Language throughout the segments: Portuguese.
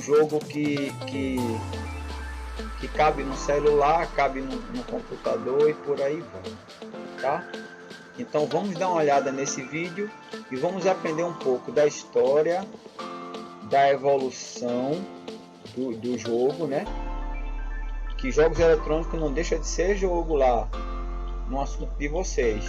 um jogo que cabe no celular, cabe no computador e por aí vai, tá? Então vamos dar uma olhada nesse vídeo e vamos aprender um pouco da história, da evolução do jogo, né? Que jogos eletrônicos não deixa de ser jogo lá no assunto de vocês.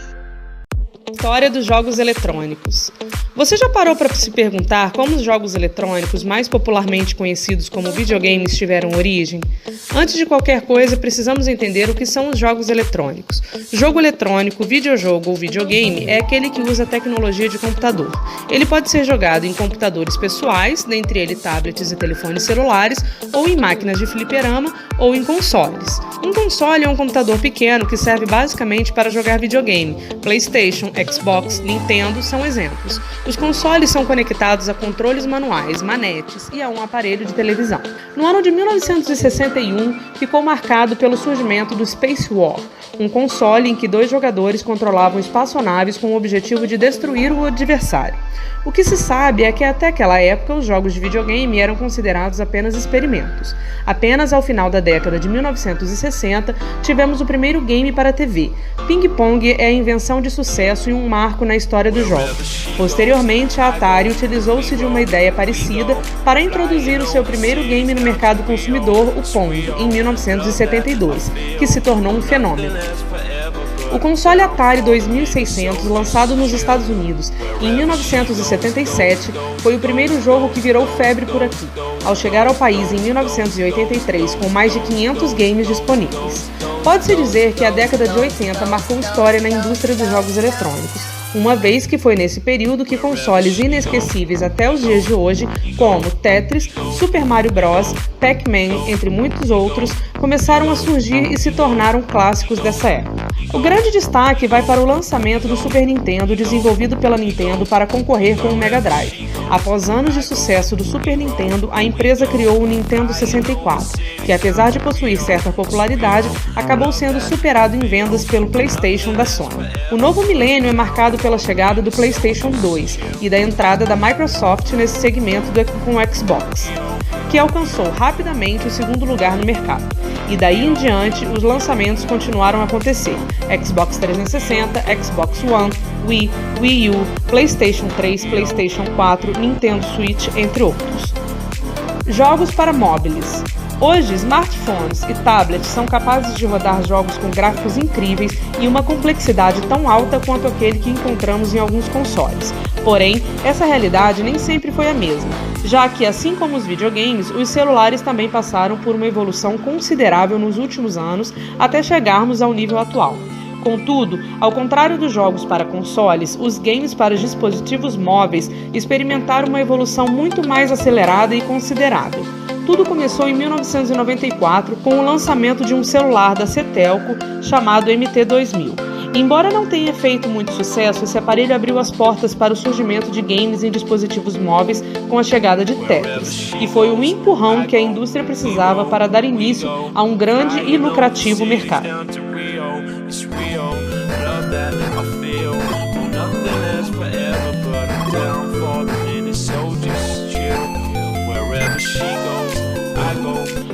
História dos jogos eletrônicos. Você já parou para se perguntar como os jogos eletrônicos, mais popularmente conhecidos como videogames, tiveram origem? Antes de qualquer coisa, precisamos entender o que são os jogos eletrônicos. Jogo eletrônico, videojogo ou videogame é aquele que usa tecnologia de computador. Ele pode ser jogado em computadores pessoais, dentre eles tablets e telefones celulares, ou em máquinas de fliperama ou em consoles. Um console é um computador pequeno que serve basicamente para jogar videogame. PlayStation, Xbox, Nintendo são exemplos. Os consoles são conectados a controles manuais, manetes e a um aparelho de televisão. No ano de 1961, ficou marcado pelo surgimento do Space War, um console em que 2 jogadores controlavam espaçonaves com o objetivo de destruir o adversário. O que se sabe é que até aquela época os jogos de videogame eram considerados apenas experimentos. Apenas ao final da década de 1960 tivemos o primeiro game para a TV. Ping Pong é a invenção de sucesso e um marco na história dos jogos. Posteriormente, a Atari utilizou-se de uma ideia parecida para introduzir o seu primeiro game no mercado consumidor, o Pong, em 1972, que se tornou um fenômeno. O console Atari 2600, lançado nos Estados Unidos em 1977, foi o primeiro jogo que virou febre por aqui, ao chegar ao país em 1983 com mais de 500 games disponíveis. Pode-se dizer que a década de 80 marcou história na indústria dos jogos eletrônicos, uma vez que foi nesse período que consoles inesquecíveis até os dias de hoje, como Tetris, Super Mario Bros., Pac-Man, entre muitos outros, começaram a surgir e se tornaram clássicos dessa época. O grande destaque vai para o lançamento do Super Nintendo, desenvolvido pela Nintendo para concorrer com o Mega Drive. Após anos de sucesso do Super Nintendo, a empresa criou o Nintendo 64, que apesar de possuir certa popularidade, acabou sendo superado em vendas pelo PlayStation da Sony. O novo milênio é marcado pela chegada do PlayStation 2 e da entrada da Microsoft nesse segmento com o Xbox, que alcançou rapidamente o segundo lugar no mercado. E daí em diante, os lançamentos continuaram a acontecer. Xbox 360, Xbox One, Wii, Wii U, PlayStation 3, PlayStation 4, Nintendo Switch, entre outros. Jogos para móveis. Hoje, smartphones e tablets são capazes de rodar jogos com gráficos incríveis e uma complexidade tão alta quanto aquele que encontramos em alguns consoles. Porém, essa realidade nem sempre foi a mesma, já que, assim como os videogames, os celulares também passaram por uma evolução considerável nos últimos anos até chegarmos ao nível atual. Contudo, ao contrário dos jogos para consoles, os games para dispositivos móveis experimentaram uma evolução muito mais acelerada e considerável. Tudo começou em 1994 com o lançamento de um celular da Cetelco chamado MT-2000. Embora não tenha feito muito sucesso, esse aparelho abriu as portas para o surgimento de games em dispositivos móveis com a chegada de Tetris, e foi o empurrão que a indústria precisava para dar início a um grande e lucrativo mercado.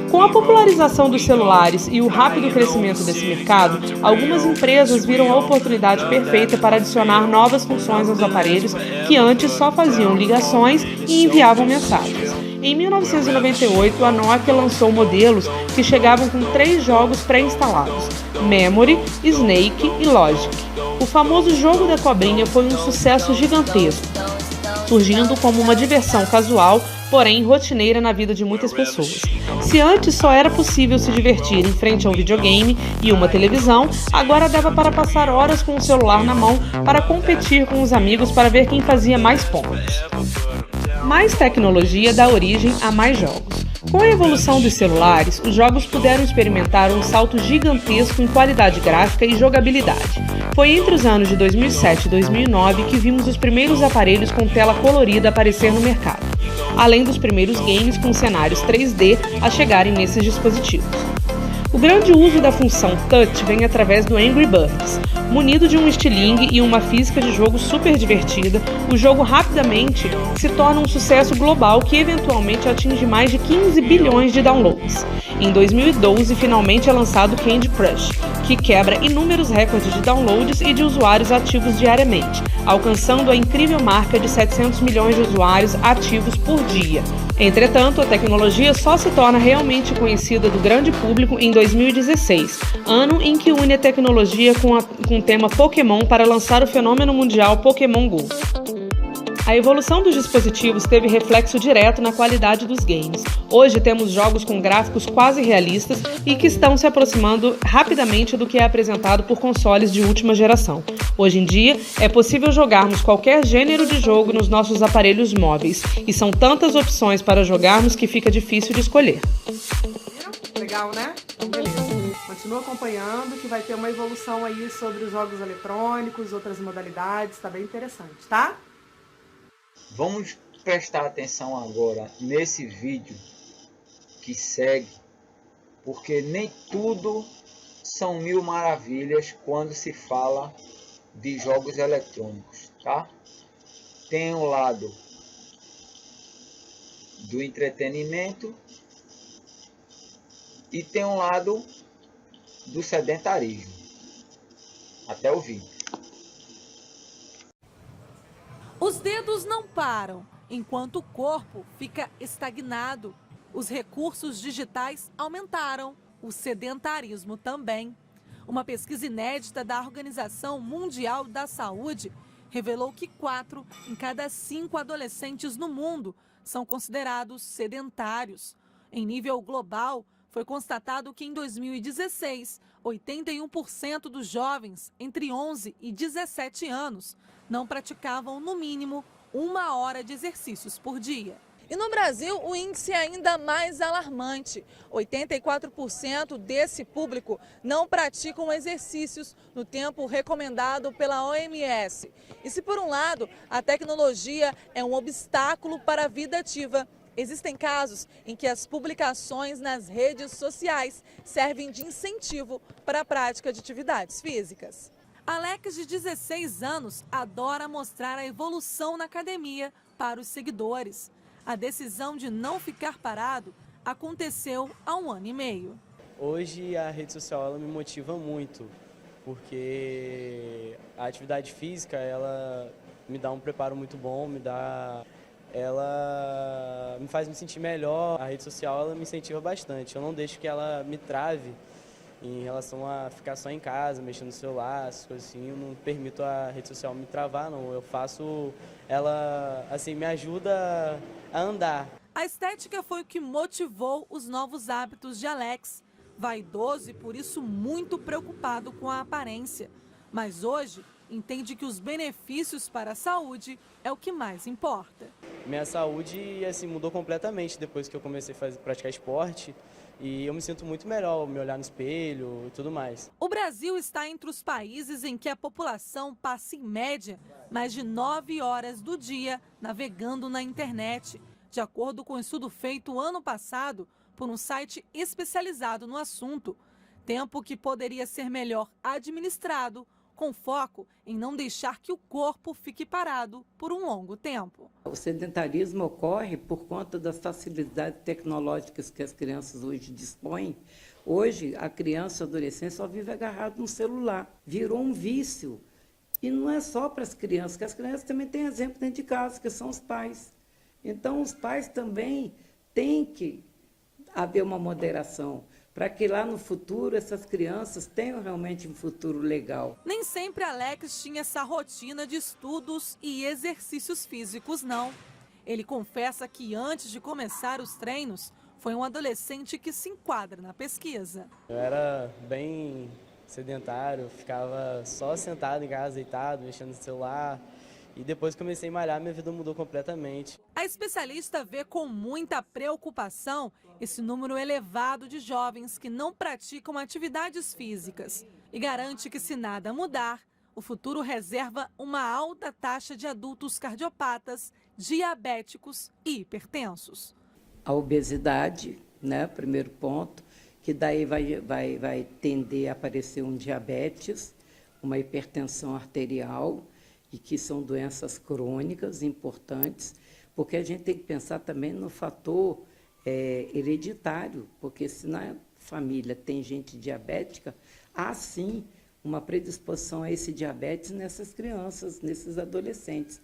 Com a popularização dos celulares e o rápido crescimento desse mercado, algumas empresas viram a oportunidade perfeita para adicionar novas funções aos aparelhos que antes só faziam ligações e enviavam mensagens. Em 1998, a Nokia lançou modelos que chegavam com 3 jogos pré-instalados: Memory, Snake e Logic. O famoso jogo da cobrinha foi um sucesso gigantesco, surgindo como uma diversão casual, porém rotineira na vida de muitas pessoas. Se antes só era possível se divertir em frente a um videogame e uma televisão, agora dava para passar horas com o celular na mão para competir com os amigos para ver quem fazia mais pontos. Mais tecnologia dá origem a mais jogos. Com a evolução dos celulares, os jogos puderam experimentar um salto gigantesco em qualidade gráfica e jogabilidade. Foi entre os anos de 2007 e 2009 que vimos os primeiros aparelhos com tela colorida aparecer no mercado, além dos primeiros games com cenários 3D a chegarem nesses dispositivos. O grande uso da função Touch vem através do Angry Birds. Munido de um estilingue e uma física de jogo super divertida, o jogo rapidamente se torna um sucesso global que eventualmente atinge mais de 15 bilhões de downloads. Em 2012, finalmente é lançado Candy Crush, que quebra inúmeros recordes de downloads e de usuários ativos diariamente, alcançando a incrível marca de 700 milhões de usuários ativos por dia. Entretanto, a tecnologia só se torna realmente conhecida do grande público em 2016, ano em que une a tecnologia com o tema Pokémon para lançar o fenômeno mundial Pokémon Go. A evolução dos dispositivos teve reflexo direto na qualidade dos games. Hoje temos jogos com gráficos quase realistas e que estão se aproximando rapidamente do que é apresentado por consoles de última geração. Hoje em dia, é possível jogarmos qualquer gênero de jogo nos nossos aparelhos móveis, e são tantas opções para jogarmos que fica difícil de escolher. Legal, né? Então, beleza. Continua acompanhando que vai ter uma evolução aí sobre os jogos eletrônicos, outras modalidades, tá bem interessante, tá? Vamos prestar atenção agora nesse vídeo que segue, porque nem tudo são mil maravilhas quando se fala de jogos eletrônicos, tá? Tem um lado do entretenimento e tem um lado do sedentarismo. Até o vídeo. Os dedos não param, enquanto o corpo fica estagnado. Os recursos digitais aumentaram, o sedentarismo também. Uma pesquisa inédita da Organização Mundial da Saúde revelou que 4 em cada 5 adolescentes no mundo são considerados sedentários. Em nível global, foi constatado que em 2016, 81% dos jovens entre 11 e 17 anos não praticavam no mínimo 1 hora de exercícios por dia. E no Brasil, o índice é ainda mais alarmante. 84% desse público não praticam exercícios no tempo recomendado pela OMS. E se por um lado a tecnologia é um obstáculo para a vida ativa, existem casos em que as publicações nas redes sociais servem de incentivo para a prática de atividades físicas. Alex, de 16 anos, adora mostrar a evolução na academia para os seguidores. A decisão de não ficar parado aconteceu há 1 ano e meio. Hoje a rede social ela me motiva muito, porque a atividade física ela me dá um preparo muito bom, ela me faz me sentir melhor. A rede social ela me incentiva bastante, eu não deixo que ela me trave em relação a ficar só em casa, mexendo no celular, essas coisas assim. Eu não permito a rede social me travar, não. Eu faço, ela assim, me ajuda a andar. A estética foi o que motivou os novos hábitos de Alex. Vaidoso e por isso muito preocupado com a aparência. Mas hoje entende que os benefícios para a saúde é o que mais importa. Minha saúde assim, mudou completamente depois que eu comecei a praticar esporte. E eu me sinto muito melhor, me olhar no espelho e tudo mais. O Brasil está entre os países em que a população passa, em média, mais de 9 horas do dia navegando na internet, de acordo com um estudo feito ano passado por um site especializado no assunto. Tempo que poderia ser melhor administrado, com foco em não deixar que o corpo fique parado por um longo tempo. O sedentarismo ocorre por conta das facilidades tecnológicas que as crianças hoje dispõem. Hoje, a criança e o adolescente só vive agarrado no celular. Virou um vício. E não é só para as crianças, que as crianças também têm exemplo dentro de casa, que são os pais. Então, os pais também têm que haver uma moderação, para que lá no futuro essas crianças tenham realmente um futuro legal. Nem sempre Alex tinha essa rotina de estudos e exercícios físicos, não. Ele confessa que antes de começar os treinos, foi um adolescente que se enquadra na pesquisa. Eu era bem sedentário, ficava só sentado em casa, deitado, mexendo no celular. E depois que comecei a malhar, minha vida mudou completamente. A especialista vê com muita preocupação esse número elevado de jovens que não praticam atividades físicas e garante que, se nada mudar, o futuro reserva uma alta taxa de adultos cardiopatas, diabéticos e hipertensos. A obesidade, né, primeiro ponto, que daí vai tender a aparecer um diabetes, uma hipertensão arterial, e que são doenças crônicas importantes, porque a gente tem que pensar também no fator hereditário, porque se na família tem gente diabética, há sim uma predisposição a esse diabetes nessas crianças, nesses adolescentes.